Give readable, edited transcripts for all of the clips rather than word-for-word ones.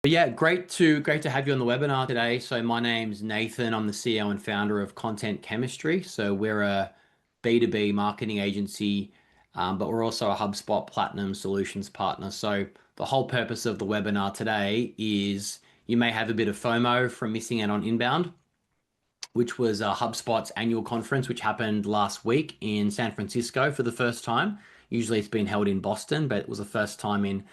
But yeah, great to have you on the webinar today. So my name's Nathan. I'm the CEO and founder of Content Chemistry. So we're a B2B marketing agency, but we're also a HubSpot Platinum Solutions partner. So the whole purpose of the webinar today is you may have a bit of FOMO from missing out on Inbound, which was HubSpot's annual conference, which happened last week in San Francisco for the first time. Usually it's been held in Boston, but it was the first time in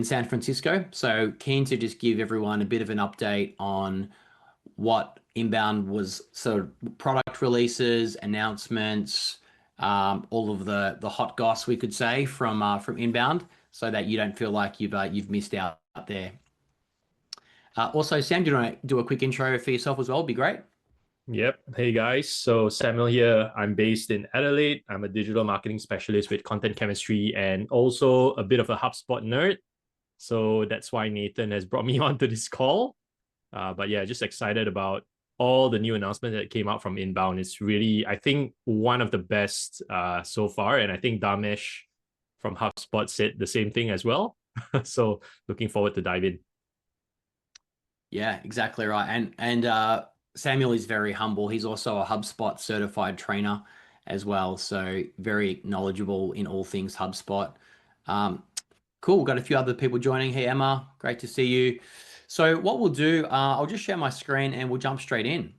San Francisco. So keen to just give everyone a bit of an update on what Inbound was, sort of product releases, announcements, all of the hot goss we could say from Inbound, so that you don't feel like you've missed out there. Also, Sam, do you want to do a quick intro for yourself as well? Would be great. Yep. Hey guys. So Samuel here. I'm based in Adelaide. I'm a digital marketing specialist with content chemistry and also a bit of a HubSpot nerd. So that's why Nathan has brought me onto this call. But yeah, just excited about all the new announcements that came out from Inbound. It's really, I think, one of the best so far. And I think Damesh from HubSpot said the same thing as well. So looking forward to dive in. Yeah, exactly right. And Samuel is very humble. He's also a HubSpot certified trainer as well, so very knowledgeable in all things HubSpot. Um, cool. Got a few other people joining. Hey, Emma, great to see you. So what we'll do, I'll just share my screen and we'll jump straight in.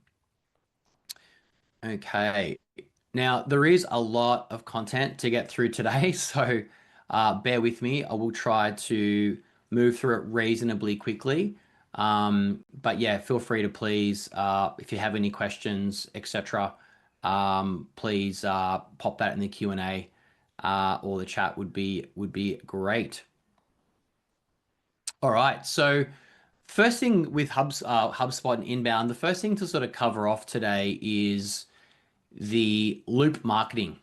Okay. Now, there is a lot of content to get through today, so bear with me. I will try to move through it reasonably quickly. But yeah, feel free to please, if you have any questions, etc., please pop that in the Q&A or the chat would be great. All right, so first thing with HubSpot and Inbound, the first thing to sort of cover off today is the loop marketing,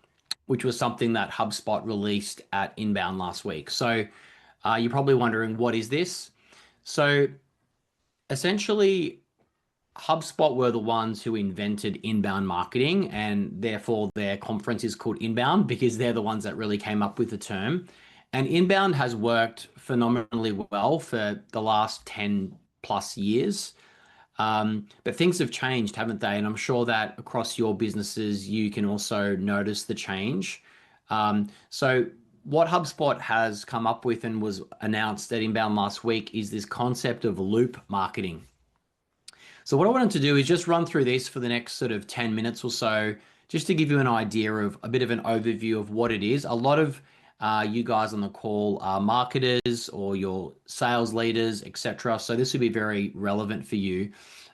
which was something that HubSpot released at Inbound last week. So you're probably wondering, what is this? So essentially, HubSpot were the ones who invented inbound marketing, and therefore their conference is called Inbound because they're the ones that really came up with the term. And inbound has worked phenomenally well for the last 10 plus years. But things have changed, haven't they? And I'm sure that across your businesses, you can also notice the change. So what HubSpot has come up with and was announced at Inbound last week is this concept of loop marketing. So what I wanted to do is just run through this for the next sort of 10 minutes or so, just to give you an idea of a bit of an overview of what it is. A lot of you guys on the call are marketers or your sales leaders, etc. So this would be very relevant for you.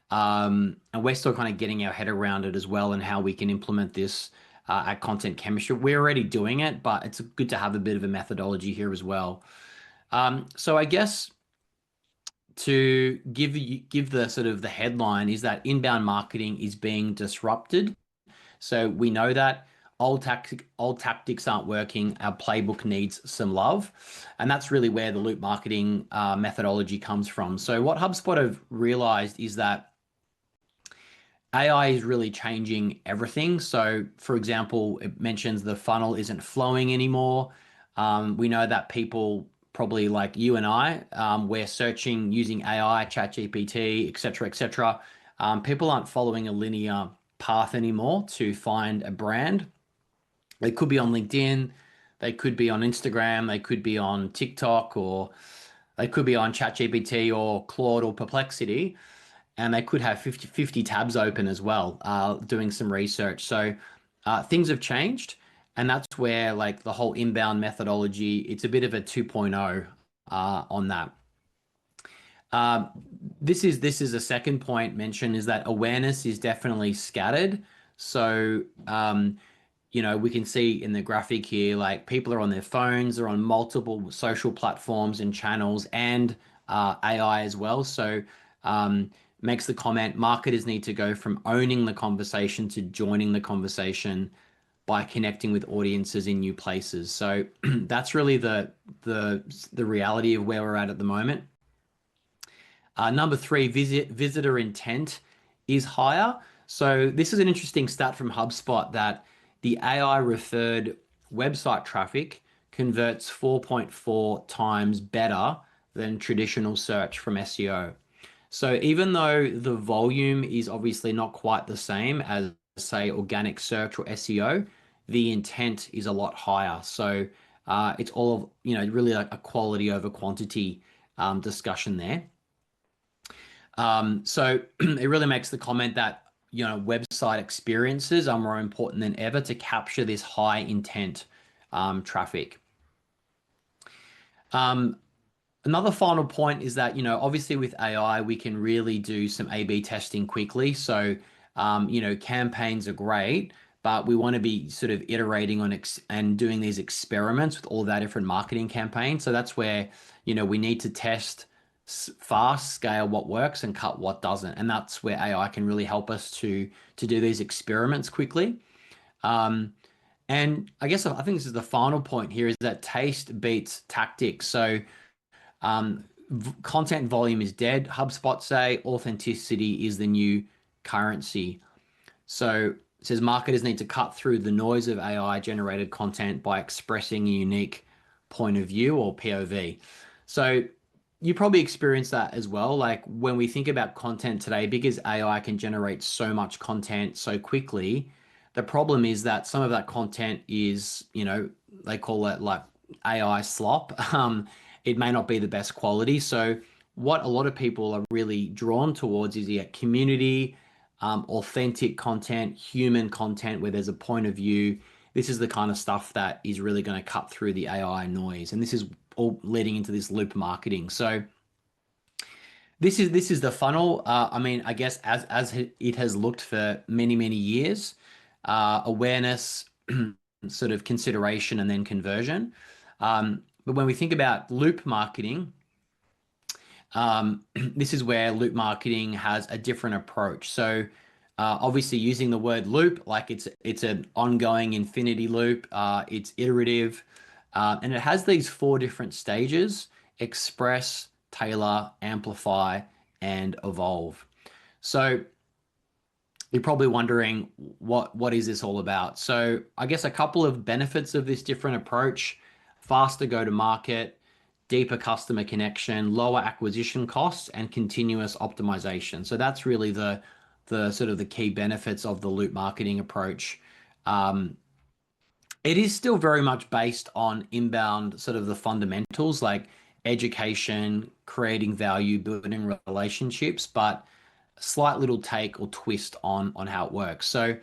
And we're still kind of getting our head around it as well and how we can implement this at Content Chemistry. We're already doing it, but it's good to have a bit of a methodology here as well. So I guess to give the sort of the headline is that inbound marketing is being disrupted. So we know that old tactics aren't working. Our playbook needs some love, and that's really where the loop marketing methodology comes from. So what HubSpot have realized is that AI is really changing everything. So, for example, it mentions the funnel isn't flowing anymore. We know that people probably like you and I, we're searching using AI, ChatGPT, etc., etc. People aren't following a linear path anymore to find a brand. They could be on LinkedIn, they could be on Instagram, they could be on TikTok, or they could be on ChatGPT or Claude or Perplexity, and they could have 50 tabs open as well, doing some research. So things have changed, and that's where like the whole inbound methodology, it's a bit of a 2.0 on that. Um, this is a second point mentioned, is that awareness is definitely scattered. So we can see in the graphic here, like people are on their phones, they're on multiple social platforms and channels, and AI as well. So makes the comment, marketers need to go from owning the conversation to joining the conversation by connecting with audiences in new places. So that's really the reality of where we're at the moment. Number three, visitor intent is higher. So this is an interesting stat from HubSpot that the AI referred website traffic converts 4.4 times better than traditional search from SEO. So even though the volume is obviously not quite the same as, say, organic search or SEO, the intent is a lot higher. So it's all of, really like a quality over quantity discussion there. So it really makes the comment that, website experiences are more important than ever to capture this high intent traffic. Another final point is that, obviously with AI, we can really do some A/B testing quickly. So, campaigns are great, but we want to be sort of iterating on and doing these experiments with all of our different marketing campaigns. So that's where, we need to test fast, scale what works and cut what doesn't. And that's where AI can really help us to do these experiments quickly. And I guess I think this is the final point here is that taste beats tactics. So, content volume is dead. HubSpot say authenticity is the new currency. So it says marketers need to cut through the noise of AI generated content by expressing a unique point of view or POV. So you probably experience that as well. Like when we think about content today, because AI can generate so much content so quickly, the problem is that some of that content is, they call it like AI slop. It may not be the best quality. So what a lot of people are really drawn towards is community, authentic content, human content where there's a point of view. This is the kind of stuff that is really going to cut through the AI noise. And this is all leading into this loop marketing. So this is the funnel. I mean, I guess as it has looked for many, many years, awareness, sort of consideration, and then conversion. But when we think about loop marketing, this is where loop marketing has a different approach. So obviously using the word loop, like it's an ongoing infinity loop, it's iterative, and it has these 4 different stages: express, tailor, amplify, and evolve. So you're probably wondering what is this all about? So I guess a couple of benefits of this different approach: faster go to market, deeper customer connection, lower acquisition costs, and continuous optimization. So that's really the sort of the key benefits of the loop marketing approach. It is still very much based on inbound, sort of the fundamentals like education, creating value, building relationships, but slight little take or twist on how it works. So,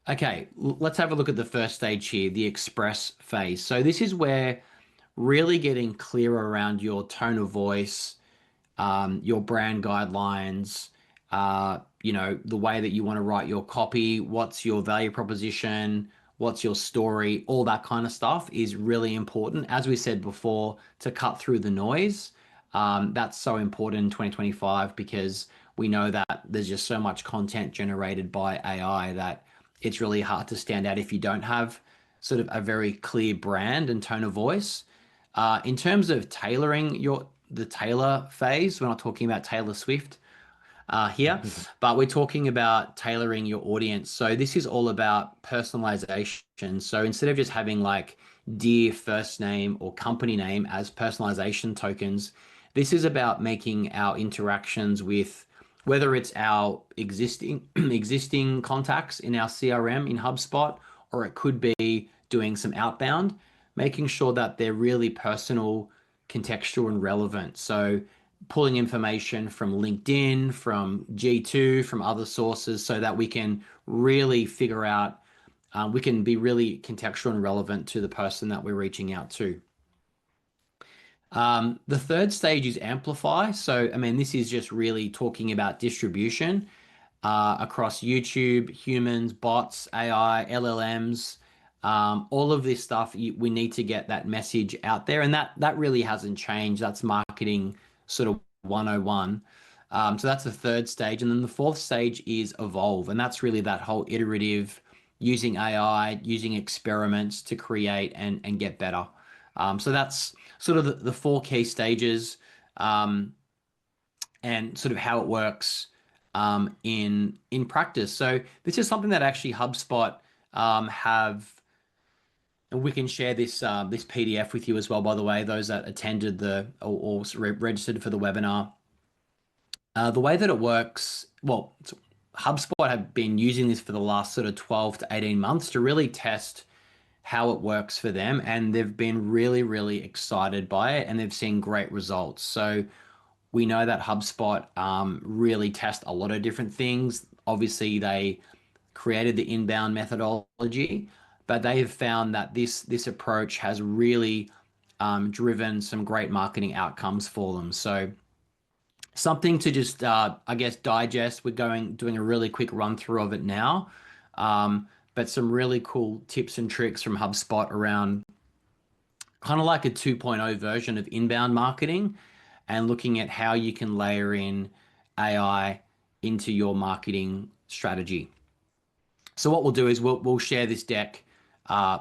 okay, let's have a look at the first stage here, the express phase. So this is where really getting clear around your tone of voice, your brand guidelines, the way that you want to write your copy, what's your value proposition, what's your story, all that kind of stuff is really important. As we said before, to cut through the noise. That's so important in 2025 because we know that there's just so much content generated by AI that it's really hard to stand out if you don't have sort of a very clear brand and tone of voice. In terms of tailoring the tailor phase, we're not talking about Taylor Swift here, but we're talking about tailoring your audience. So this is all about personalization. So instead of just having like dear first name or company name as personalization tokens, this is about making our interactions with whether it's our existing contacts in our CRM in HubSpot, or it could be doing some outbound, making sure that they're really personal, contextual, and relevant. So pulling information from LinkedIn, from G2, from other sources, so that we can really figure out, we can be really contextual and relevant to the person that we're reaching out to. The third stage is amplify. So, I mean, this is just really talking about distribution across YouTube, humans, bots, AI, LLMs, all of this stuff. We need to get that message out there, and that really hasn't changed. That's marketing sort of 101. So that's the third stage, and then the fourth stage is evolve, and that's really that whole iterative, using AI, using experiments to create and get better. So that's sort of the 4 key stages, and sort of how it works in practice. So this is something that actually HubSpot have And we can share this PDF with you as well, by the way, those that attended or registered for the webinar. The way that it works, well, HubSpot have been using this for the last sort of 12 to 18 months to really test how it works for them. And they've been really, really excited by it and they've seen great results. So we know that HubSpot really test a lot of different things. Obviously, they created the inbound methodology, but they have found that this approach has really driven some great marketing outcomes for them. So something to just I guess digest. We're doing a really quick run through of it now, but some really cool tips and tricks from HubSpot around kind of like a 2.0 version of inbound marketing and looking at how you can layer in AI into your marketing strategy. So what we'll do is we'll share this deck,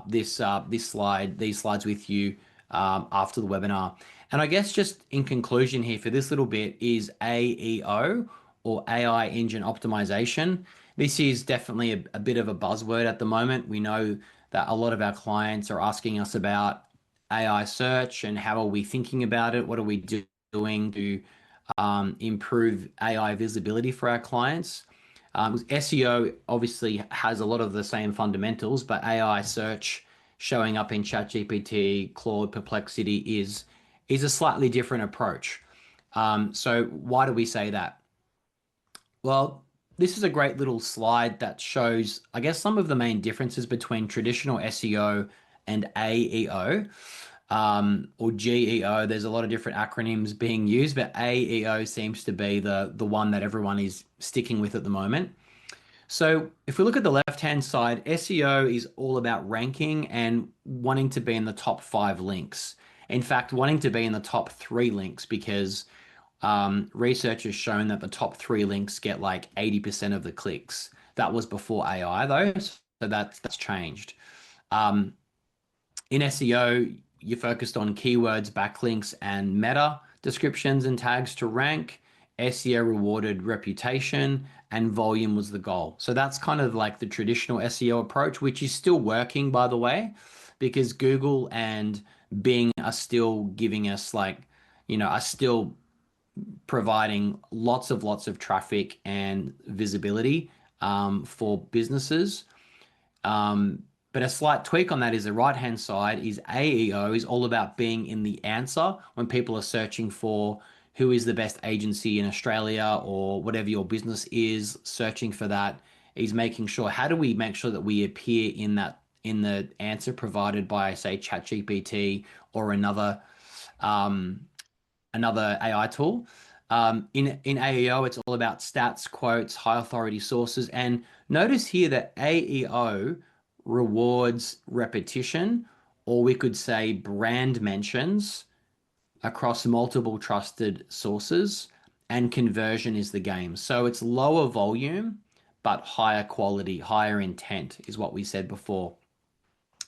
these slides with you after the webinar. And I guess just in conclusion here for this little bit is AEO, or AI Engine Optimization. This is definitely a bit of a buzzword at the moment. We know that a lot of our clients are asking us about AI search and how are we thinking about it? What are we doing to improve AI visibility for our clients? SEO obviously has a lot of the same fundamentals, but AI search showing up in ChatGPT, Claude, Perplexity is a slightly different approach. So why do we say that? Well, this is a great little slide that shows, I guess, some of the main differences between traditional SEO and AEO, or GEO. There's a lot of different acronyms being used, but AEO seems to be the one that everyone is sticking with at the moment. So if we look at the left-hand side, SEO is all about ranking and wanting to be in the top 5 links. In fact, wanting to be in the top 3 links because research has shown that the top 3 links get like 80% of the clicks. That was before AI though, so that's changed. Um, in SEO, you focused on keywords, backlinks, and meta descriptions and tags to rank. SEO rewarded reputation and volume was the goal. So that's kind of like the traditional SEO approach, which is still working, by the way, because Google and Bing are still giving us are still providing lots of traffic and visibility for businesses. Um, but a slight tweak on that is the right-hand side is AEO is all about being in the answer when people are searching for who is the best agency in Australia or whatever your business is, searching for that is making sure, how do we make sure that we appear in the answer provided by, say, ChatGPT or another AI tool. In AEO, it's all about stats, quotes, high authority sources. And notice here that AEO rewards repetition, or we could say brand mentions across multiple trusted sources, and conversion is the game. So it's lower volume, but higher quality, higher intent is what we said before.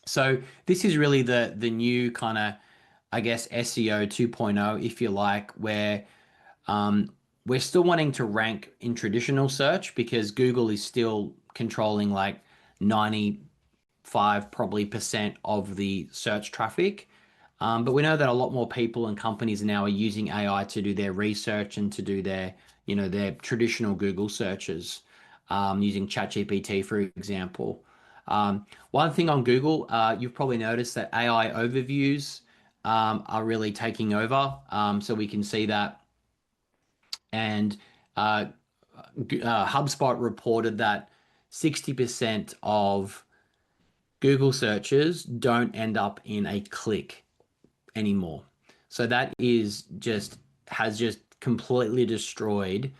So this is really the new kind of, I guess, SEO 2.0, if you like, where we're still wanting to rank in traditional search because Google is still controlling like 95 probably percent of the search traffic. But we know that a lot more people and companies now are using AI to do their research and to do their traditional Google searches, using ChatGPT, for example. One thing on Google, you've probably noticed that AI overviews are really taking over. So we can see that. And HubSpot reported that 60% of Google searches don't end up in a click anymore. So that has just completely destroyed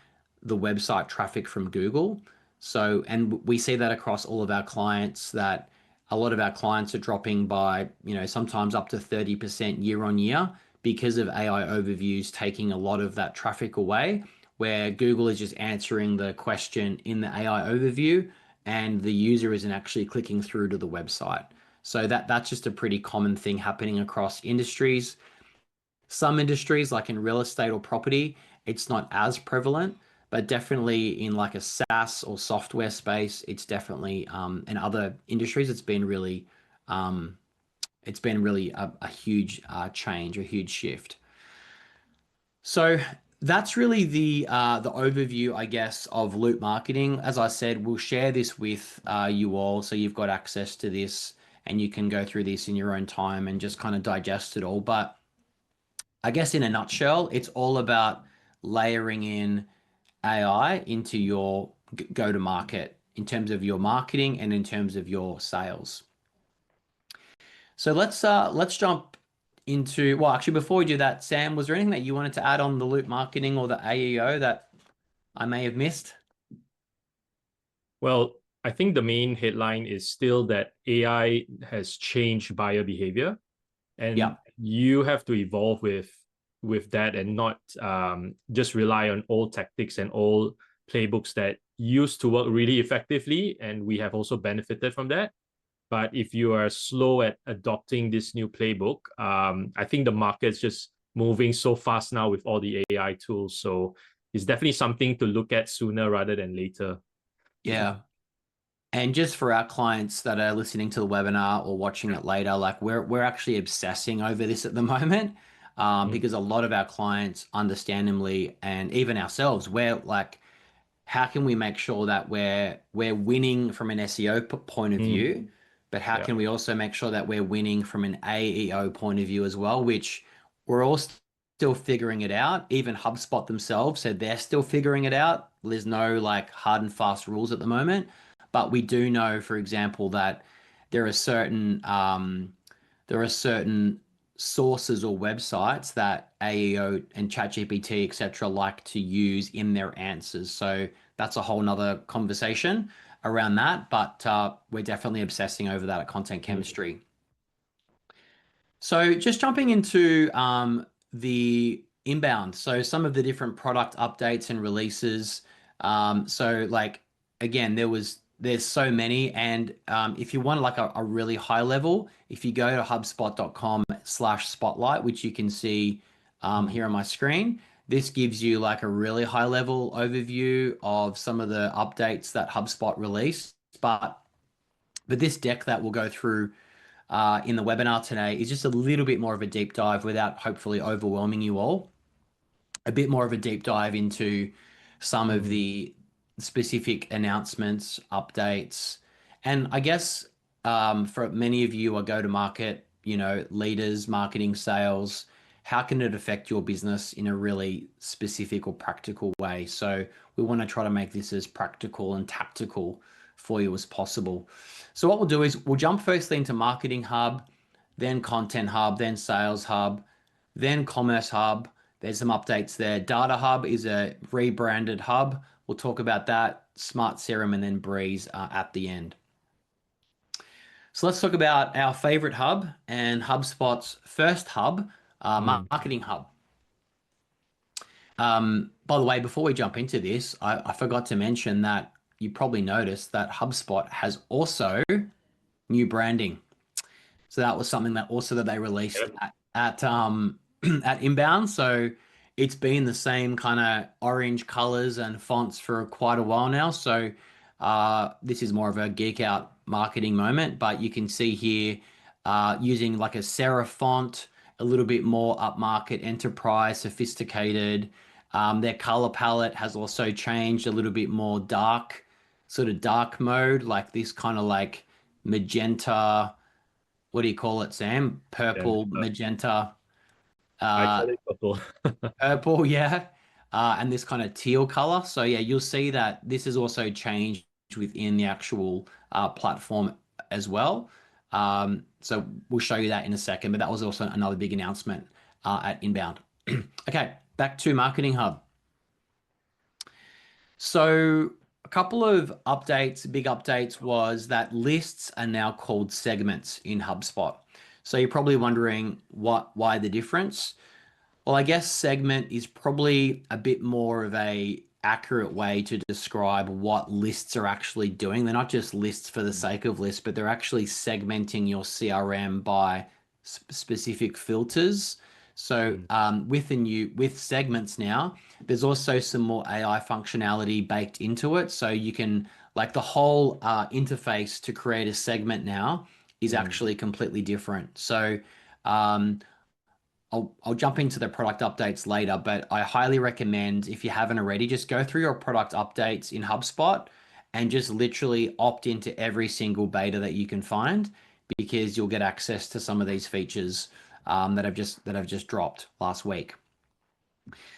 the website traffic from Google. So, and we see that across all of our clients, that a lot of our clients are dropping by, sometimes up to 30% year on year because of AI overviews taking a lot of that traffic away, where Google is just answering the question in the AI overview and the user isn't actually clicking through to the website. So that's just a pretty common thing happening across industries. Some industries, like in real estate or property, it's not as prevalent, but definitely in like a SaaS or software space, it's definitely, in other industries, it's been really it's been really a huge change, a huge shift. So that's really the overview, I guess, of loop marketing. As I said, we'll share this with you all, so you've got access to this and you can go through this in your own time and just kind of digest it all. But I guess in a nutshell, it's all about layering in AI into your go-to-market in terms of your marketing and in terms of your sales. So let's jump into, well, actually before we do that, Sam, was there anything that you wanted to add on the loop marketing or the AEO that I may have missed? Well, I think the main headline is still that AI has changed buyer behavior, and Yeah. you have to evolve with that and not just rely on old tactics and old playbooks that used to work really effectively, and we have also benefited from that. But if you are slow at adopting this new playbook, I think the market's just moving so fast now with all the AI tools. So it's definitely something to look at sooner rather than later. Yeah. And just for our clients that are listening to the webinar or watching it later, like we're actually obsessing over this at the moment, Mm, because a lot of our clients, understandably, and even ourselves, we're like, how can we make sure that we're winning from an SEO point of mm, view, but how yeah. can we also make sure that we're winning from an AEO point of view as well, which we're all still figuring it out. Even HubSpot themselves said they're still figuring it out. There's no like hard and fast rules at the moment, but we do know, for example, that there are certain there are certain sources or websites that AEO and ChatGPT, etc., like to use in their answers. So that's a whole nother conversation around that. But we're definitely obsessing over that at Content Mm, Chemistry. So just jumping into the inbound, so some of the different product updates and releases. So like again, there's so many, and if you want like a really high level, if you go to hubspot.com/spotlight, which you can see mm, here on my screen, this gives you like a really high level overview of some of the updates that HubSpot released. But this deck that we'll go through in the webinar today is just a little bit more of a deep dive without hopefully overwhelming you all. A bit more of a deep dive into some of mm, the specific announcements, updates, and I guess for many of you are go to market, leaders, marketing, sales. How can it affect your business in a really specific or practical way? So we want to try to make this as practical and tactical for you as possible. So what we'll do is we'll jump firstly into Marketing Hub, then Content Hub, then Sales Hub, then Commerce Hub. There's some updates there. Data Hub is a rebranded hub. We'll talk about that. Smart Serum and then Breeze at the end. So let's talk about our favorite hub and HubSpot's first hub, mm. Marketing Hub. By the way, before we jump into this, I forgot to mention that you probably noticed that HubSpot has also new branding. So that was something that they released Yep. at at Inbound. So it's been the same kind of orange colors and fonts for quite a while now. So this is more of a geek out marketing moment, but you can see here using like a serif font, a little bit more upmarket, enterprise, sophisticated. Their color palette has also changed a little bit more dark, sort of dark mode, like this kind of like magenta, what do you call it, Sam? Then Purple, magenta, I uh, call it purple. purple, yeah, and this kind of teal color. So yeah, you'll see that this has also changed within the actual platform as well. So we'll show you that in a second, but that was also another big announcement at Inbound. Okay, back to Marketing Hub. So a couple of updates, big updates was that lists are now called segments in HubSpot. So you're probably wondering why the difference? Well, I guess segment is probably a bit more of a accurate way to describe what lists are actually doing. They're not just lists for the sake of lists, but they're actually segmenting your CRM by specific filters. So Mm, with segments now, there's also some more AI functionality baked into it. So you can like the whole interface to create a segment now is actually completely different. So um, I'll jump into the product updates later, but I highly recommend, if you haven't already, just go through your product updates in HubSpot and just literally opt into every single beta that you can find, because you'll get access to some of these features that have just dropped last week.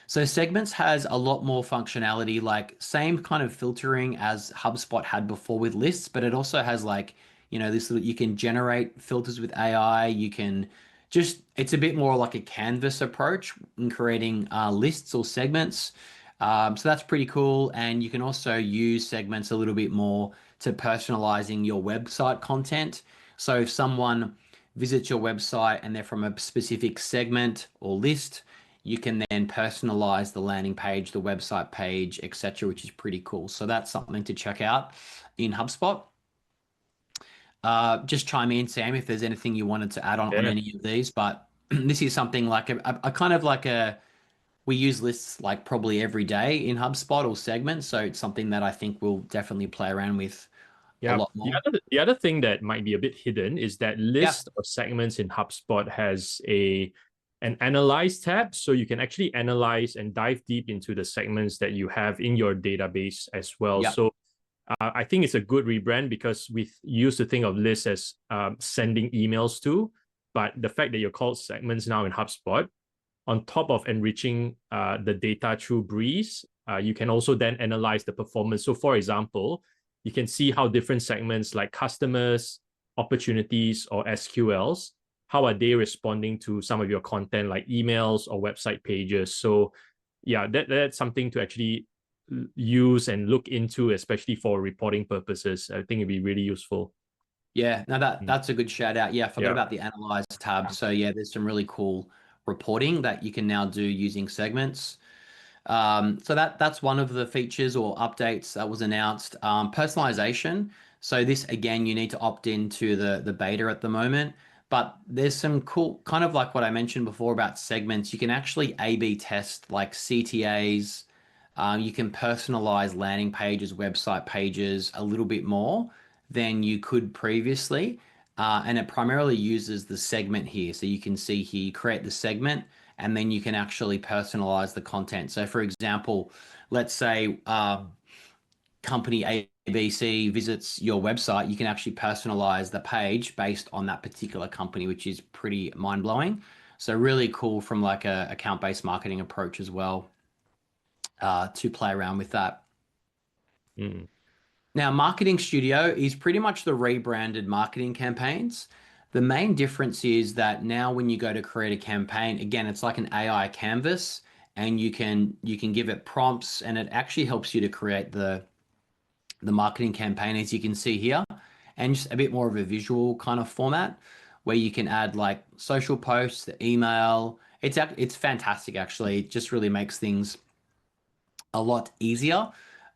So Segments has a lot more functionality, like same kind of filtering as HubSpot had before with lists, but it also has like, this little, you can generate filters with AI. You can just, it's a bit more like a canvas approach in creating lists or segments. So that's pretty cool. And you can also use segments a little bit more to personalizing your website content. So if someone visits your website and they're from a specific segment or list, you can then personalize the landing page, the website page, etc., which is pretty cool. So that's something to check out in HubSpot. Just chime in, Sam, if there's anything you wanted to add on Yeah. any of these. But this is something like a kind of like we use lists like probably every day in HubSpot or segments. So it's something that I think we'll definitely play around with a Yeah. lot The more. other thing that might be a bit hidden is that Yeah. list of segments in HubSpot has an analyze tab. So you can actually analyze and dive deep into the segments that you have in your database as well. Yeah. So I think it's a good rebrand, because we used to think of lists as sending emails to, but the fact that you're called segments now in HubSpot, on top of enriching the data through Breeze, you can also then analyze the performance. So for example, you can see how different segments like customers, opportunities, or SQLs, how are they responding to some of your content like emails or website pages. So yeah, that's something to actually use and look into, especially for reporting purposes. I think it'd be really useful. Yeah, no, that's a good shout out. Yeah, I forgot Yeah. about the analyze tab. So yeah, there's some really cool reporting that you can now do using segments. So that's one of the features or updates that was announced. Personalization. So this again, you need to opt into the beta at the moment. But there's some cool, kind of like what I mentioned before about segments. You can actually A/B test like CTAs. You can personalize landing pages, website pages a little bit more than you could previously. And it primarily uses the segment here. So you can see here, you create the segment and then you can actually personalize the content. So for example, let's say company ABC visits your website, you can actually personalize the page based on that particular company, which is pretty mind-blowing. So really cool from like a account-based marketing approach as well, to play around with that. Mm. Now, Marketing Studio is pretty much the rebranded marketing campaigns. The main difference is that now when you go to create a campaign, again, it's like an AI canvas and you can give it prompts and it actually helps you to create the marketing campaign, as you can see here, and just a bit more of a visual kind of format where you can add like social posts, the email. It's fantastic actually. It just really makes things a lot easier.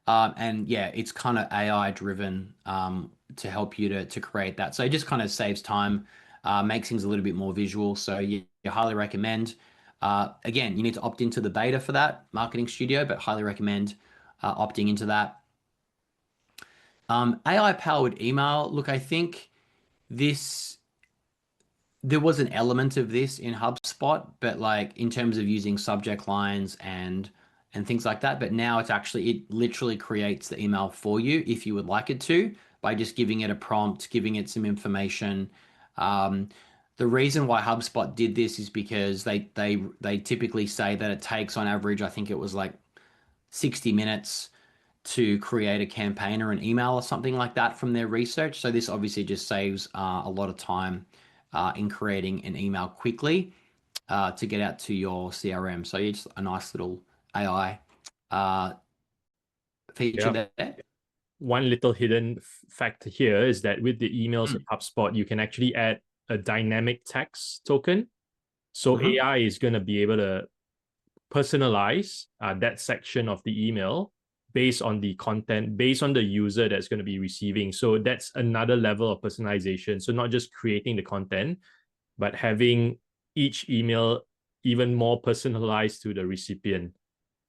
And yeah, it's kind of AI driven to help you to create that. So it just kind of saves time, makes things a little bit more visual. So you highly recommend. Again, you need to opt into the beta for that Marketing Studio, but highly recommend opting into that. AI powered email. Look, I think this there was an element of this in HubSpot, but like in terms of using subject lines and things like that. But now it literally creates the email for you if you would like it to, by just giving it a prompt, giving it some information. Um, the reason why HubSpot did this is because they typically say that it takes on average, I think it was like 60 minutes to create a campaign or an email or something like that from their research. So this obviously just saves a lot of time in creating an email quickly to get out to your CRM. So it's a nice little AI uh, feature Yeah. there. One little hidden fact here is that with the emails in HubSpot, you can actually add a dynamic text token. So Mhm. AI is going to be able to personalize that section of the email based on the content, based on the user that's going to be receiving. So that's another level of personalization. So not just creating the content, but having each email even more personalized to the recipient.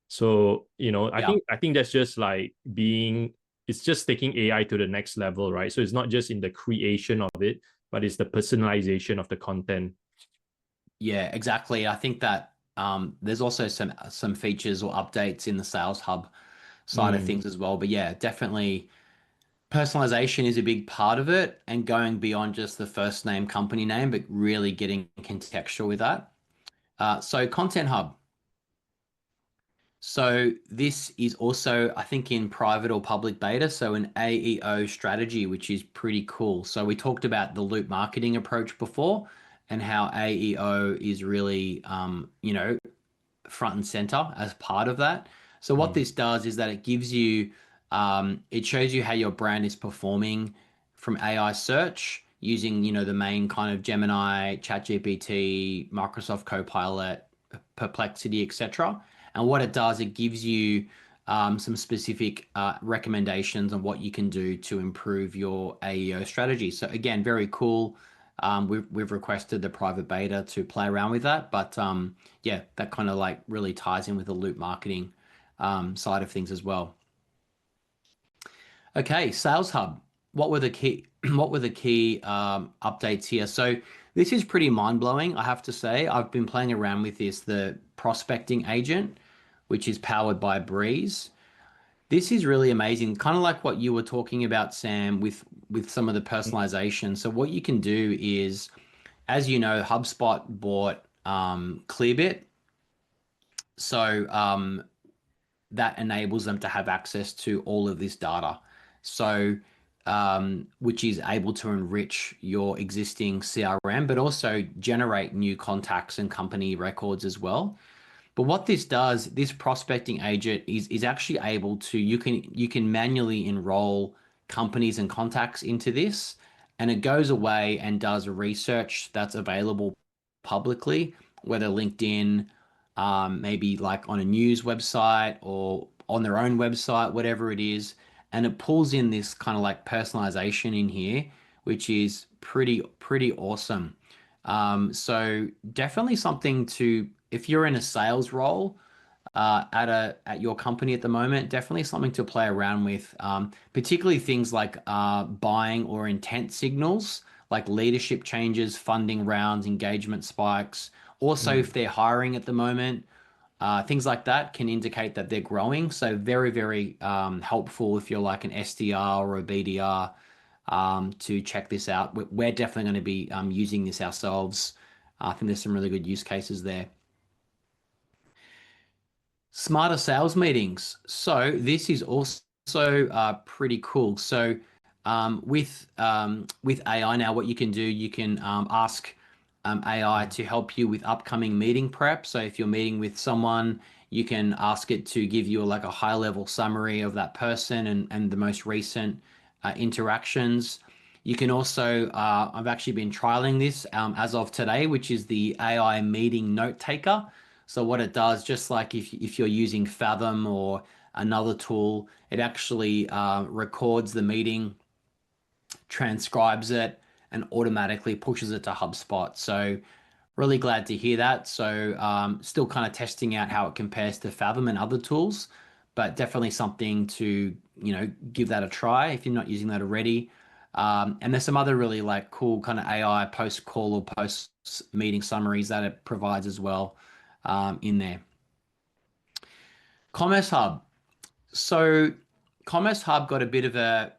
So, I Yeah. think I think that's just like it's just taking AI to the next level, right? So it's not just in the creation of it, but it's the personalization of the content. Yeah, exactly. I think that there's also some features or updates in the Sales Hub side of Mm, things as well. But yeah, definitely personalization is a big part of it, and going beyond just the first name, company name, but really getting contextual with that. So Content Hub. So this is also, I think, in private or public beta, so an AEO strategy, which is pretty cool. So we talked about the loop marketing approach before and how AEO is really, front and center as part of that. So what mm, this does is that it gives you, it shows you how your brand is performing from AI search using, the main kind of Gemini, ChatGPT, Microsoft Copilot, Perplexity, etc. And what it does, it gives you some specific recommendations on what you can do to improve your AEO strategy. So again, very cool. We've requested the private beta to play around with that, but yeah, that kind of like really ties in with the loop marketing side of things as well. Okay, Sales Hub. What were the key what were the key updates here? So this is pretty mind-blowing, I have to say. I've been playing around with this, the prospecting agent, which is powered by Breeze. This is really amazing, kind of like what you were talking about, Sam, with some of the personalization. So what you can do is, as you know, HubSpot bought Clearbit. So that enables them to have access to all of this data. So, which is able to enrich your existing CRM, but also generate new contacts and company records as well. But what this does, this prospecting agent is actually able to, you can manually enroll companies and contacts into this, and it goes away and does research that's available publicly, whether LinkedIn, maybe like on a news website or on their own website, whatever it is, and it pulls in this kind of like personalization in here, which is pretty awesome. So definitely something to, if you're in a sales role at your company at the moment, definitely something to play around with. Particularly things like buying or intent signals, like leadership changes, funding rounds, engagement spikes. Also, mm. if they're hiring at the moment, things like that can indicate that they're growing. So very helpful if you're like an SDR or a BDR to check this out. We're definitely going to be using this ourselves. I think there's some really good use cases there. Smarter sales meetings. So this is also pretty cool. So with AI now, what you can do, you can ask AI to help you with upcoming meeting prep. So if you're meeting with someone, you can ask it to give you like a high level summary of that person and the most recent interactions. You can also, I've actually been trialing this as of today, which is the AI meeting note taker. So what it does, just like if you're using Fathom or another tool, it actually records the meeting, transcribes it, and automatically pushes it to HubSpot. So really glad to hear that. So still kind of testing out how it compares to Fathom and other tools, but definitely something to, give that a try if you're not using that already. And there's some other really like cool kind of AI post call or post meeting summaries that it provides as well in there. Commerce Hub. So Commerce Hub got a bit of a,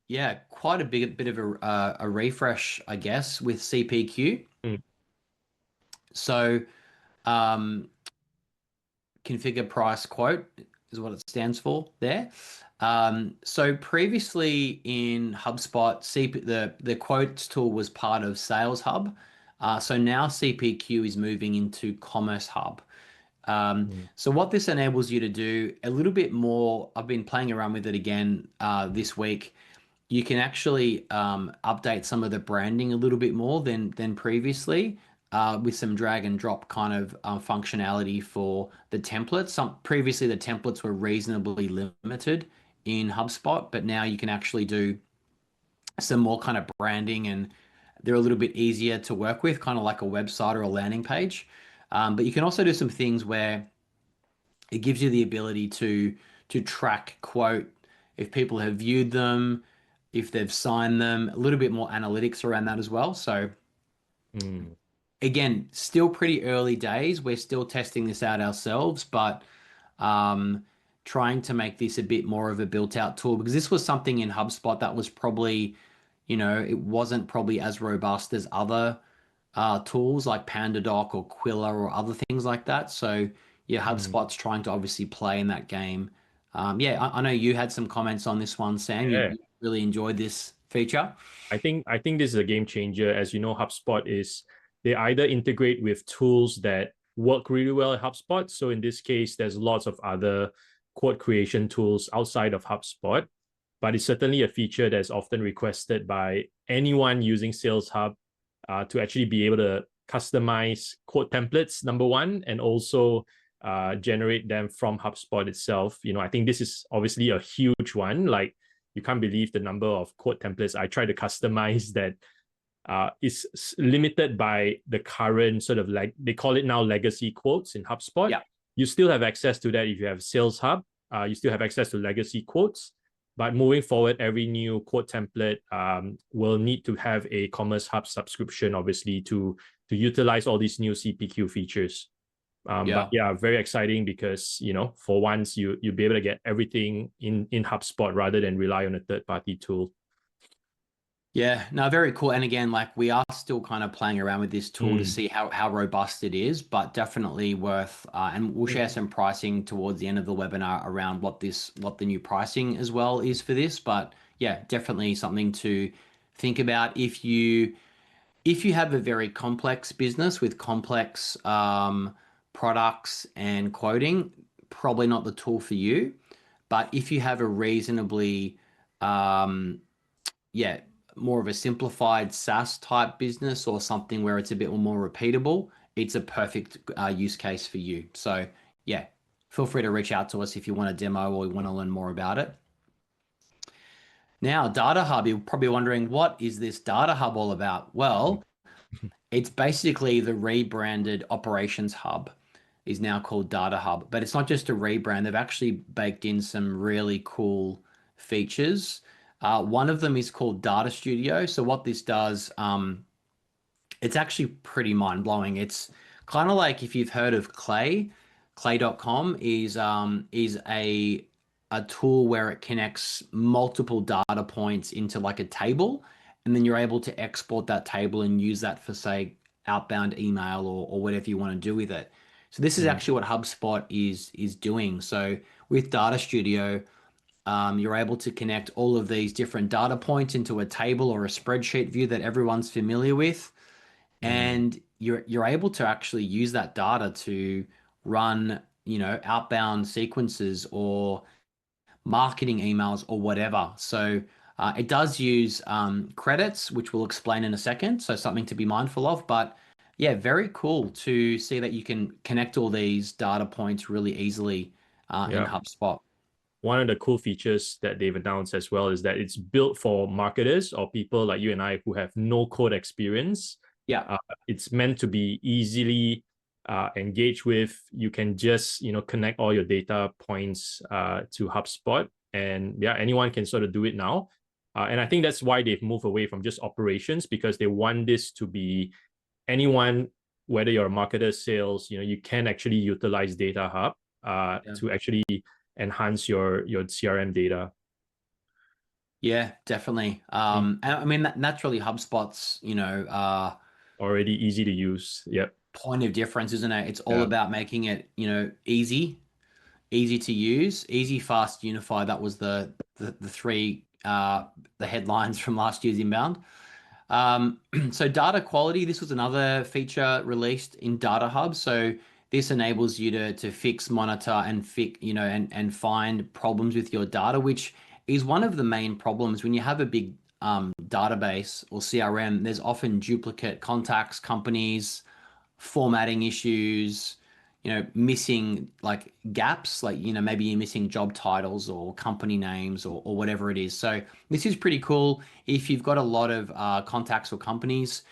yeah, quite a bit of a refresh, I guess, with CPQ. Mm, So um, configure price quote is what it stands for there. So previously in HubSpot, the quotes tool was part of Sales Hub. So now CPQ is moving into Commerce Hub. mm, So what this enables you to do a little bit more, I've been playing around with it again this week. You can actually update some of the branding a little bit more than previously with some drag and drop kind of functionality for the templates. Previously the templates were reasonably limited in HubSpot, but now you can actually do some more kind of branding and they're a little bit easier to work with, kind of like a website or a landing page. But you can also do some things where it gives you the ability to track quote if people have viewed them, if they've signed them, a little bit more analytics around that as well. So Mm. again, still pretty early days. We're still testing this out ourselves, but um, trying to make this a bit more of a built out tool because this was something in HubSpot that was probably, it wasn't probably as robust as other tools like PandaDoc or Quilla or other things like that. So yeah, Mm. HubSpot's trying to obviously play in that game. Yeah, I know you had some comments on this one, Sam. You Yeah. really enjoyed this feature. I think this is a game changer. As you know, HubSpot is they either integrate with tools that work really well at HubSpot. So in this case, there's lots of other quote creation tools outside of HubSpot, but it's certainly a feature that's often requested by anyone using Sales Hub to actually be able to customize quote templates, number one, and also generate them from HubSpot itself. I think this is obviously a huge one. Like you can't believe the number of quote templates I try to customize that is limited by the current sort of like they call it now legacy quotes in HubSpot. Yeah. You still have access to that if you have Sales Hub. You still have access to legacy quotes. But moving forward, every new quote template will need to have a Commerce Hub subscription, obviously, to utilize all these new CPQ features. But Yeah. yeah, very exciting because for once you'll be able to get everything in HubSpot rather than rely on a third-party tool. Yeah, no, very cool. And again, like we are still kind of playing around with this tool to Mm. see how robust it is, but definitely worth. And we'll share some pricing towards the end of the webinar around what the new pricing as well is for this. But yeah, definitely something to think about if you have a very complex business with complex products and quoting, probably not the tool for you. But if you have a reasonably um, yeah, more of a simplified SaaS type business or something where it's a bit more repeatable, it's a perfect use case for you. So, yeah, feel free to reach out to us if you want a demo or you want to learn more about it. Now, Data Hub, you're probably wondering, what is this Data Hub all about? Well, it's basically the rebranded Operations Hub is now called Data Hub, but it's not just a rebrand. They've actually baked in some really cool features. One of them is called Data Studio. So what this does, it's actually pretty mind blowing. It's kind of like if you've heard of Clay. Clay.com is a tool where it connects multiple data points into like a table, and then you're able to export that table and use that for say outbound email or whatever you want to do with it. So this is Mm. actually what HubSpot is doing. So with Data Studio, you're able to connect all of these different data points into a table or a spreadsheet view that everyone's familiar with, Mm. and you're able to actually use that data to run, outbound sequences or marketing emails or whatever. So it does use credits, which we'll explain in a second. So something to be mindful of. But yeah, very cool to see that you can connect all these data points really easily in Yeah. HubSpot. One of the cool features that they've announced as well is that it's built for marketers or people like you and I who have no code experience. Yeah. Uh, it's meant to be easily engaged with. You can just connect all your data points to HubSpot, and yeah, anyone can sort of do it now. And I think that's why they've moved away from just operations because they want this to be anyone, whether you're a marketer, sales, you can actually utilize Data Hub Yeah. to actually enhance your CRM data. Yeah, definitely. And I mean that's really HubSpot's, Already easy to use. Yep. point of difference, isn't it? It's all Yeah. about making it, easy to use, easy, fast, unify. That was the three the headlines from last year's inbound. So data quality, this was another feature released in Data Hub. So this enables you to fix, monitor, and and find problems with your data, which is one of the main problems when you have a big database or CRM. There's often duplicate contacts, companies, formatting issues, missing like gaps, like, maybe you're missing job titles or company names or whatever it is. So this is pretty cool. If you've got a lot of contacts or companies,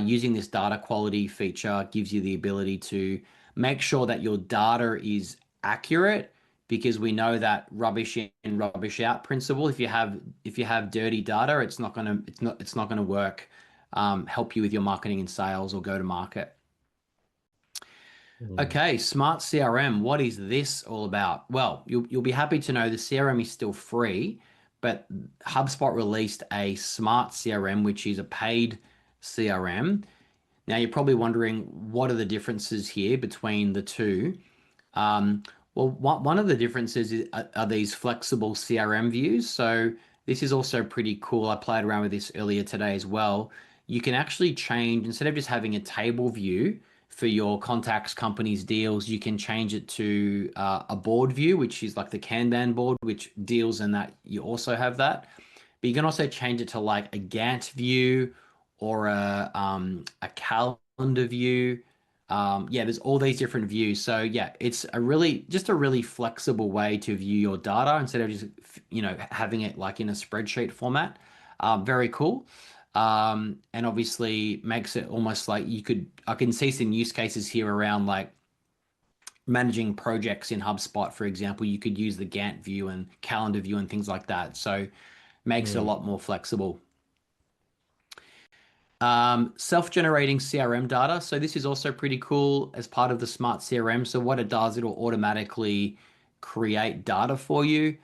using this data quality feature gives you the ability to make sure that your data is accurate because we know that rubbish in, rubbish out principle. If you have dirty data, it's not gonna work, help you with your marketing and sales or go to market. Mm. Okay, smart CRM. What is this all about? Well, you'll be happy to know the CRM is still free, but HubSpot released a smart CRM, which is a paid CRM. Now you're probably wondering what are the differences here between the two. Um, well, one of the differences are these flexible CRM views. So this is also pretty cool. I played around with this earlier today as well. You can actually change, instead of just having a table view for your contacts, companies, deals, you can change it to a board view, which is like the Kanban board, which deals in that you also have that. But you can also change it to like a Gantt view or a calendar view. Yeah, there's all these different views. So yeah, it's just a really flexible way to view your data instead of just having it like in a spreadsheet format. Very cool. And obviously makes it almost like I can see some use cases here around like managing projects in HubSpot, for example. You could use the Gantt view and calendar view and things like that. So makes it a Mm. lot more flexible. Self-generating CRM data. So this is also pretty cool as part of the smart CRM. So what it does, it'll automatically create data for you.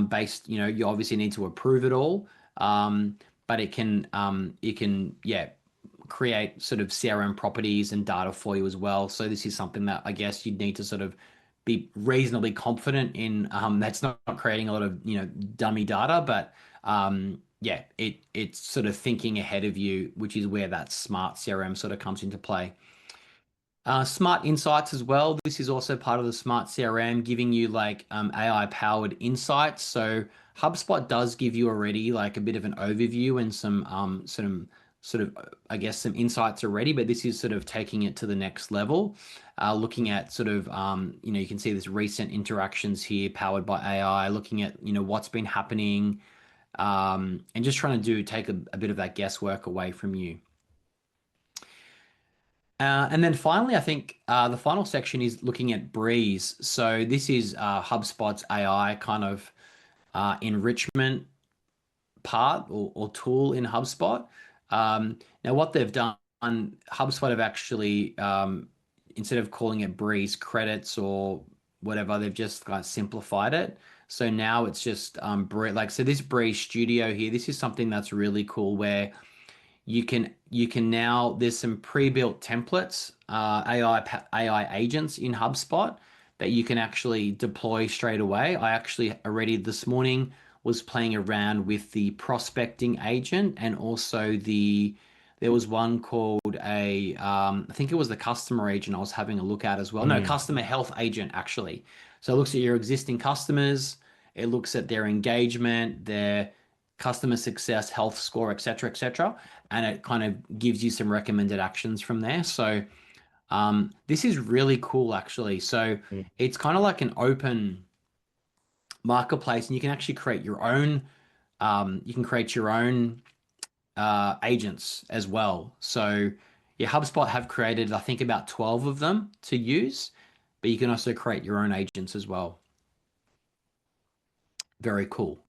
Based, you obviously need to approve it all. But yeah, create sort of CRM properties and data for you as well. So this is something that I guess you'd need to sort of be reasonably confident in. That's not creating a lot of, dummy data, but yeah, it's sort of thinking ahead of you, which is where that smart CRM sort of comes into play. Smart insights as well. This is also part of the smart CRM, giving you like AI powered insights. So HubSpot does give you already like a bit of an overview and some sort of I guess some insights already, but this is sort of taking it to the next level. Looking at sort of you can see this recent interactions here powered by AI, looking at what's been happening, and just trying to take a bit of that guesswork away from you. And then finally, I think the final section is looking at Breeze. So this is HubSpot's AI kind of enrichment part or tool in HubSpot. Now, what they've done, HubSpot have actually, instead of calling it Breeze credits or whatever, they've just kind of simplified it. So now it's just so this Breeze Studio here, this is something that's really cool where you can now there's some pre-built templates, AI agents in HubSpot that you can actually deploy straight away. I actually already this morning was playing around with the prospecting agent and also there was one called I think it was the customer agent I was having a look at as well. No, Mm. customer health agent actually. So it looks at your existing customers, it looks at their engagement, their customer success, health score, etc., etc., and it kind of gives you some recommended actions from there. So this is really cool, actually. So Mm. it's kind of like an open marketplace, and you can actually create your own. You can create your own agents as well. So yeah, HubSpot have created, I think, about 12 of them to use, but you can also create your own agents as well. Very cool.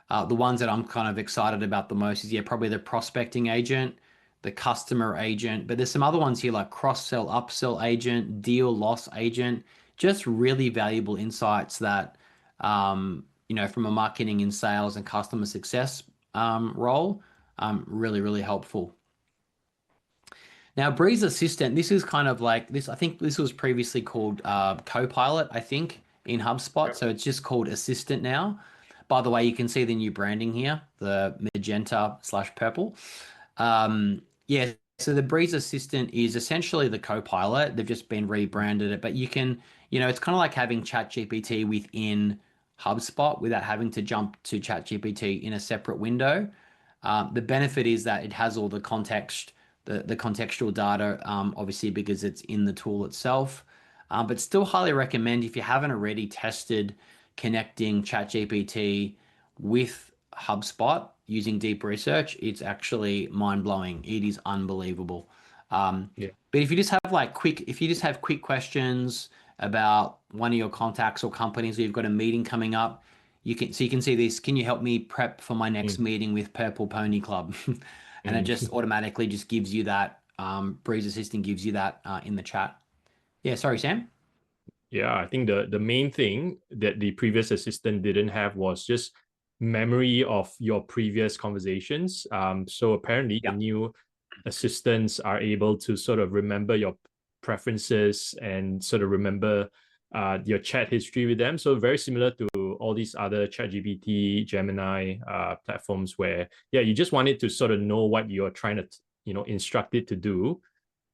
The ones that I'm kind of excited about the most is, yeah, probably the prospecting agent, the customer agent, but there's some other ones here like cross-sell, upsell agent, deal loss agent, just really valuable insights that, from a marketing and sales and customer success role, really, really helpful. Now, Breeze Assistant, this is kind of like this. I think this was previously called Copilot, I think, in HubSpot. Yep. So it's just called Assistant now. By the way, you can see the new branding here, the magenta/purple. Yeah, so the Breeze Assistant is essentially the Copilot. They've just been rebranded it, but you can, it's kind of like having ChatGPT within HubSpot without having to jump to ChatGPT in a separate window. The benefit is that it has all the context, the contextual data, obviously because it's in the tool itself. But still highly recommend if you haven't already tested connecting ChatGPT with HubSpot using deep research, it's actually mind-blowing. It is unbelievable. Yeah. But if you just have quick questions about one of your contacts or companies, or you've got a meeting coming up, you can see this. Can you help me prep for my next Mm, meeting with Purple Pony Club? And it mm. just automatically just gives you that. Breeze Assistant gives you that in the chat. Yeah, sorry, Sam. Yeah, I think the main thing that the previous assistant didn't have was just memory of your previous conversations. So apparently the Yeah. new assistants are able to sort of remember your preferences and sort of remember your chat history with them. So very similar to all these other ChatGPT, Gemini platforms where, yeah, you just want it to sort of know what you're trying to, instruct it to do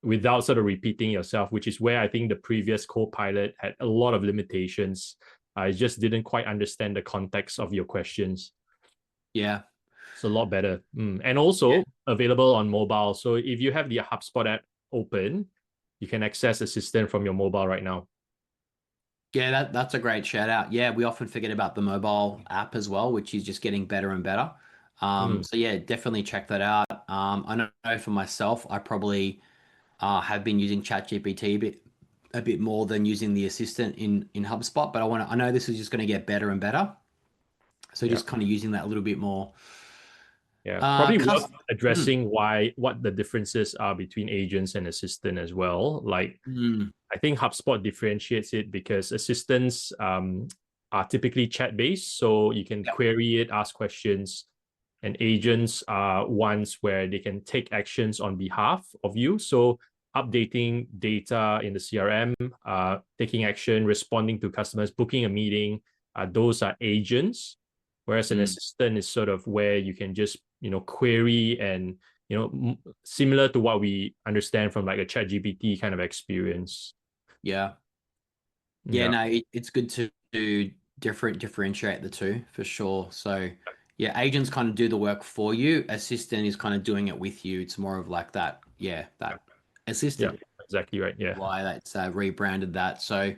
without sort of repeating yourself, which is where I think the previous Copilot had a lot of limitations. I just didn't quite understand the context of your questions. Yeah. It's a lot better. And Yeah. also available on mobile. So if you have the HubSpot app open, you can access Assistant from your mobile right now. Yeah, that's a great shout out. Yeah, we often forget about the mobile app as well, which is just getting better and better. Mm, So yeah, definitely check that out. I know for myself, I probably have been using ChatGPT a bit more than using the assistant in HubSpot, but I know this is just going to get better and better. So yeah. just kind of using that a little bit more. Yeah, Uh, probably worth cus mm, addressing what the differences are between agents and assistant as well. Like mm, I think HubSpot differentiates it because assistants are typically chat based, so you can yeah, query it, ask questions, and agents are ones where they can take actions on behalf of you. So updating data in the CRM, taking action, responding to customers, booking a meeting, those are agents. Whereas an mm, assistant is sort of where you can just query and similar to what we understand from like a chat GPT kind of experience. yeah. Yeah, Yeah. no, it's good to differentiate the two for sure. So, yeah, agents kind of do the work for you. Assistant is kind of doing it with you. It's more of like that, yeah, Yeah. that Yeah. assistant. Exactly right. Yeah. Why that's rebranded that. So,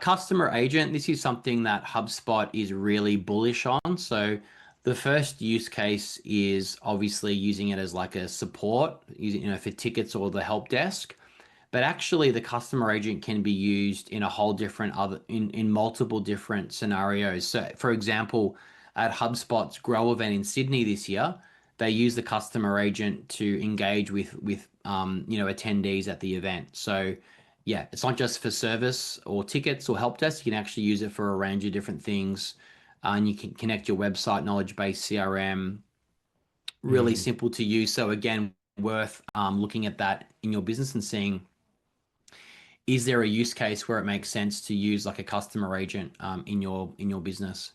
customer agent, this is something that HubSpot is really bullish on. So, the first use case is obviously using it as like a support, using, for tickets or the help desk. But actually, the customer agent can be used in a whole different other in multiple different scenarios. So, for example, at HubSpot's Grow event in Sydney this year, they use the customer agent to engage with attendees at the event. So, yeah, it's not just for service or tickets or help desk. You can actually use it for a range of different things, and you can connect your website, knowledge base, CRM. Really Mm, simple to use. So again, worth looking at that in your business and seeing is there a use case where it makes sense to use like a customer agent in your business?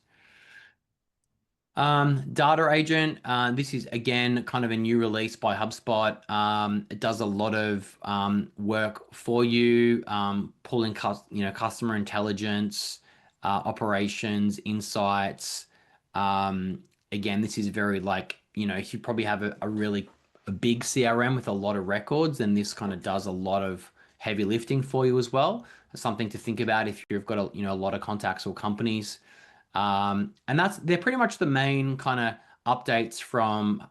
Data agent. This is again kind of a new release by HubSpot. It does a lot of work for you, pulling customer intelligence, operations, insights. Again, this is very like if you probably have a really a big CRM with a lot of records, then this kind of does a lot of heavy lifting for you as well. Something to think about if you've got a lot of contacts or companies. And they're pretty much the main kind of updates from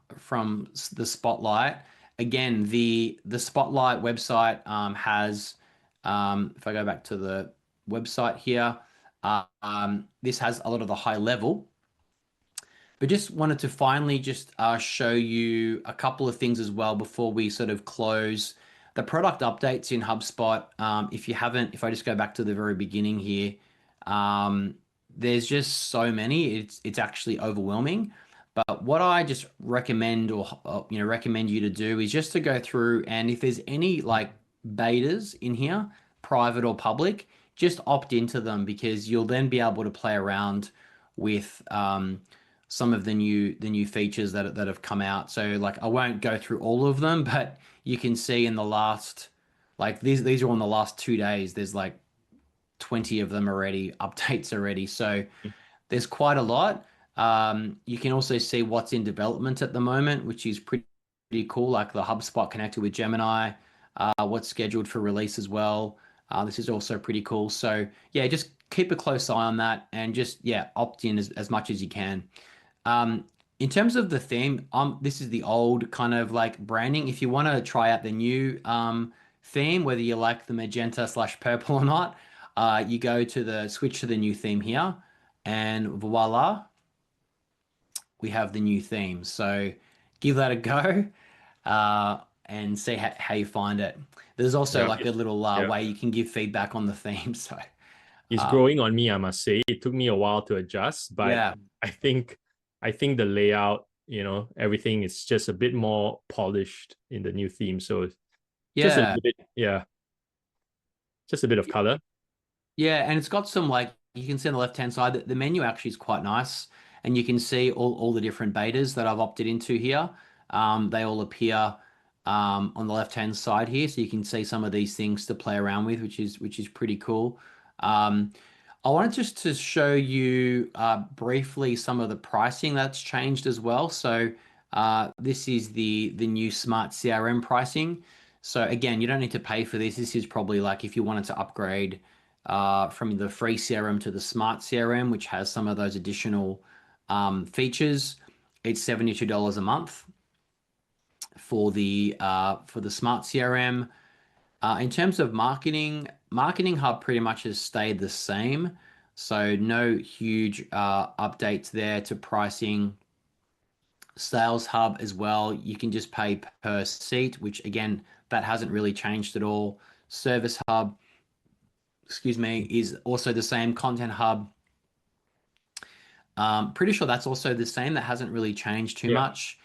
the Spotlight. Again, the Spotlight website has, if I go back to the website here, this has a lot of the high level. But just wanted to finally just show you a couple of things as well before we sort of close the product updates in HubSpot. If you haven't, if I just go back to the very beginning here, there's just so many. It's actually overwhelming. But what I just recommend or recommend you to do is just to go through and if there's any like betas in here, private or public, just opt into them because you'll then be able to play around with some of the new features that have come out. So like I won't go through all of them, but you can see in the last like these are on the last 2 days. There's like 20 of them already, updates already. So there's quite a lot. You can also see what's in development at the moment, which is pretty cool, like the HubSpot connected with Gemini, what's scheduled for release as well. This is also pretty cool. So yeah, just keep a close eye on that and just yeah, opt in as much as you can. Um, in terms of the theme, this is the old kind of like branding. If you want to try out the new theme, whether you like the magenta/purple or not, You go to switch to the new theme here, and voila, we have the new theme. So give that a go, and see how you find it. There's also Yeah, like a little yeah. way you can give feedback on the theme. So It's um, growing on me, I must say. It took me a while to adjust, but yeah, I think the layout, everything is just a bit more polished in the new theme. So just a yeah. little bit, yeah, just a bit of color. Yeah, and it's got some like you can see on the left-hand side that the menu actually is quite nice, and you can see all the different betas that I've opted into here. They all appear on the left-hand side here, so you can see some of these things to play around with, which is pretty cool. Um, I wanted just to show you briefly some of the pricing that's changed as well. So this is the new Smart CRM pricing. So again, you don't need to pay for this. This is probably like if you wanted to upgrade from the free CRM to the Smart CRM, which has some of those additional features. It's $72 a month for the Smart CRM. In terms of marketing, Marketing Hub pretty much has stayed the same. So no huge updates there to pricing. Sales Hub as well, you can just pay per seat, which again, that hasn't really changed at all. Service Hub, excuse me, is also the same. Content Hub, pretty sure that's also the same. That hasn't really changed too Yeah. much.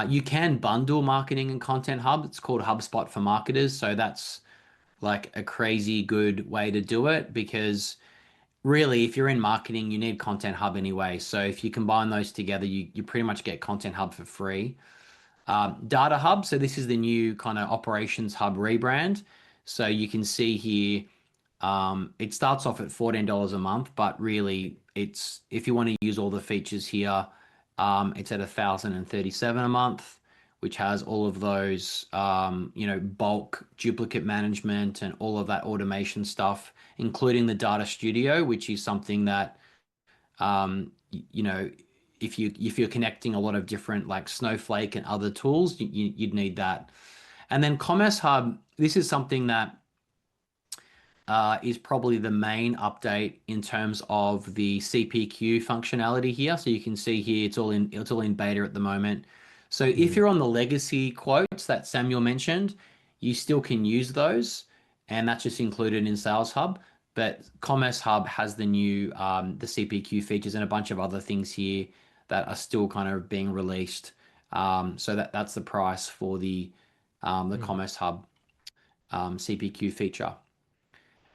You can bundle Marketing and Content Hub. It's called HubSpot for Marketers. So that's like a crazy good way to do it because really, if you're in marketing, you need Content Hub anyway. So if you combine those together, you pretty much get Content Hub for free. Data Hub. So this is the new kind of Operations Hub rebrand. So you can see here, it starts off at $14 a month, but really, it's if you want to use all the features here, it's at 1,037 a month, which has all of those, bulk duplicate management and all of that automation stuff, including the Data Studio, which is something that you know, if you're connecting a lot of different like Snowflake and other tools, you'd need that. And then Commerce Hub, this is something that is probably the main update in terms of the CPQ functionality here. So you can see here it's all in beta at the moment. So if Mm. you're on the legacy quotes that Samuel mentioned, you still can use those, and that's just included in Sales Hub. But Commerce Hub has the CPQ features and a bunch of other things here that are still kind of being released. So that's the price for the Mm. Commerce Hub CPQ feature.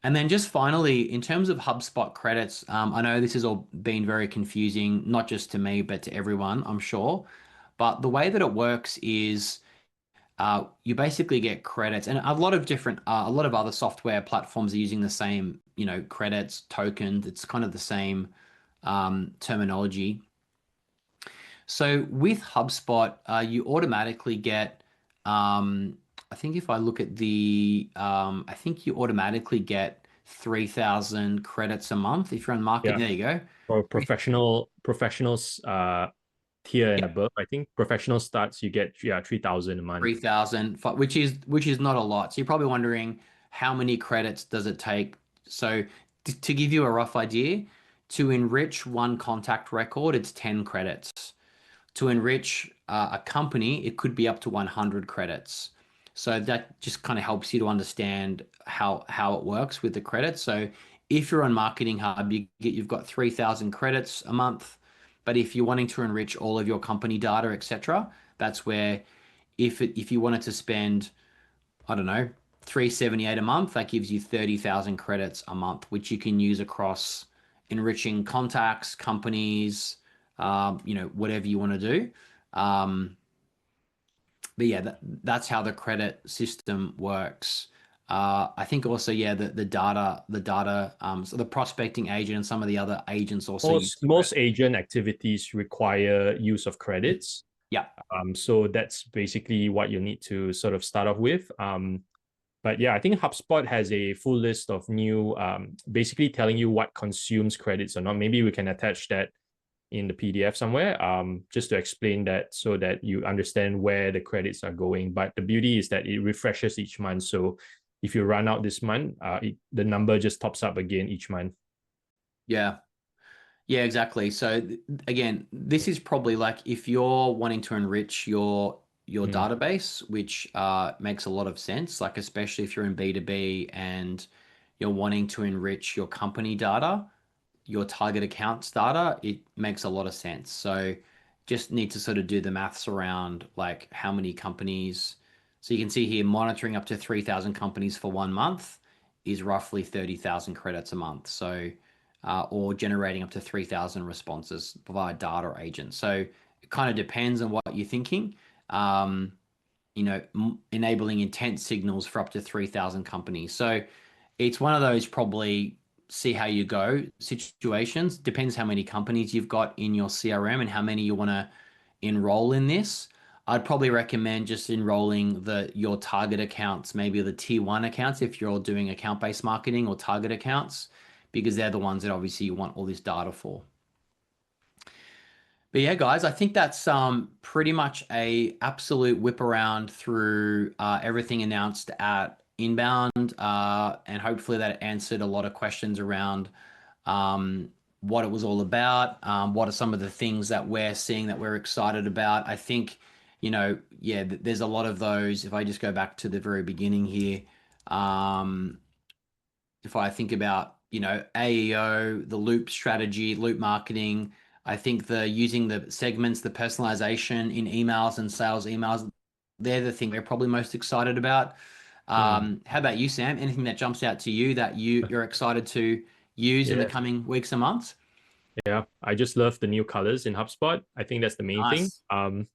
And then just finally, in terms of HubSpot credits, I know this has all been very confusing, not just to me, but to everyone, I'm sure. But the way that it works is you basically get credits, and a lot of other software platforms are using the same, credits, tokens. It's kind of the same terminology. So with HubSpot, you automatically get, I think if I look at I think you automatically get 3,000 credits a month if you're on market. Yeah. There you go. For professionals tier and Yeah, above, I think professional starts you get 3,000 a month. 3,000, which is not a lot. So you're probably wondering how many credits does it take? So to give you a rough idea, to enrich one contact record, it's 10 credits. To enrich a company, it could be up to 100 credits. So that just kind of helps you to understand how it works with the credits. So if you're on Marketing Hub, you've got 3,000 credits a month. But if you're wanting to enrich all of your company data, etc., that's where if you wanted to spend, I don't know, 378 a month, that gives you 30,000 credits a month, which you can use across enriching contacts, companies, whatever you want to do. Um, but yeah, that's how the credit system works. I think also, yeah, so the prospecting agent and some of the other agents also use Most credit. agent activities require use of credits. Yeah. So that's basically what you need to sort of start off with. But yeah, I think HubSpot has a full list of new, basically telling you what consumes credits or not. Maybe we can attach that in the PDF somewhere, just to explain that so that you understand where the credits are going. But the beauty is that it refreshes each month. So if you run out this month, the number just tops up again each month. Yeah. Yeah, exactly. So again, this is probably like if you're wanting to enrich your database, which makes a lot of sense, like especially if you're in B2B and you're wanting to enrich your company data, your target accounts data, it makes a lot of sense. So just need to sort of do the maths around like how many companies. So you can see here monitoring up to 3,000 companies for 1 month is roughly 30,000 credits a month. So, or generating up to 3,000 responses via data agents. So it kind of depends on what you're thinking. Um, enabling intent signals for up to 3,000 companies. So it's one of those probably see how you go situations. Depends how many companies you've got in your CRM and how many you want to enroll in this. I'd probably recommend just enrolling your target accounts, maybe the tier one accounts if you're doing account-based marketing or target accounts, because they're the ones that obviously you want all this data for. But yeah, guys, I think that's pretty much a absolute whip around through everything announced at Inbound, and hopefully that answered a lot of questions around what it was all about. What are some of the things that we're seeing that we're excited about? I think, yeah, there's a lot of those. If I just go back to the very beginning here, um, if I think about, AEO, the loop strategy, loop marketing, I think the using the segments, the personalization in emails and sales emails, they're the thing we're probably most excited about. How about you, Sam? Anything that jumps out to you that you're excited to use in the Yeah. coming weeks and months? Yeah, I just love the new colors in HubSpot. I think that's the main thing. Nice.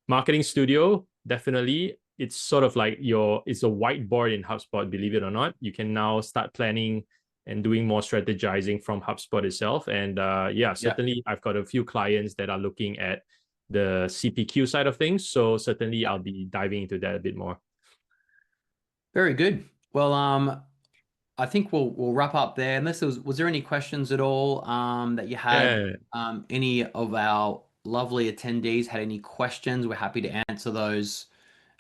Marketing Studio, definitely. It's sort of like it's a whiteboard in HubSpot, believe it or not. You can now start planning and doing more strategizing from HubSpot itself. And yeah, Yeah. certainly I've got a few clients that are looking at the CPQ side of things. So certainly I'll be diving into that a bit more. Very good. Well, I think we'll wrap up there. Unless was there any questions at all that you had? Yeah, Any of our lovely attendees had any questions? We're happy to answer those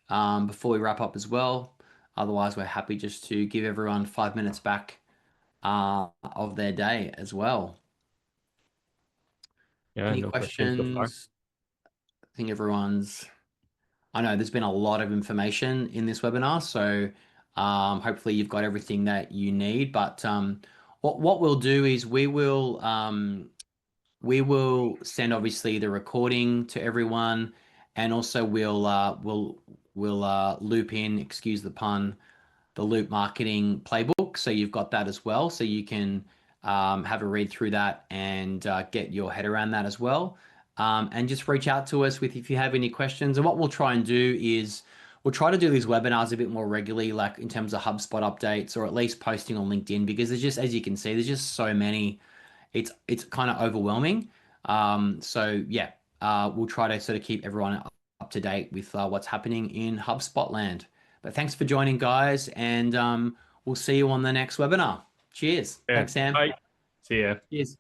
before we wrap up as well. Otherwise, we're happy just to give everyone 5 minutes back of their day as well. yeah, Any no questions so far. questions? I think I know there's been a lot of information in this webinar, so hopefully you've got everything that you need. But what we'll do is we will send obviously the recording to everyone, and also we'll loop in, excuse the pun, the Loop Marketing Playbook. So you've got that as well. So you can have a read through that and get your head around that as well. And just reach out to us with if you have any questions. And what we'll try and do is we'll try to do these webinars a bit more regularly, like in terms of HubSpot updates, or at least posting on LinkedIn, because there's just, as you can see, there's just so many. It's kind of overwhelming. So yeah, we'll try to sort of keep everyone up to date with what's happening in HubSpot land. But thanks for joining, guys, and we'll see you on the next webinar. Cheers. Yeah, Thanks, Sam. bye. See ya. Cheers.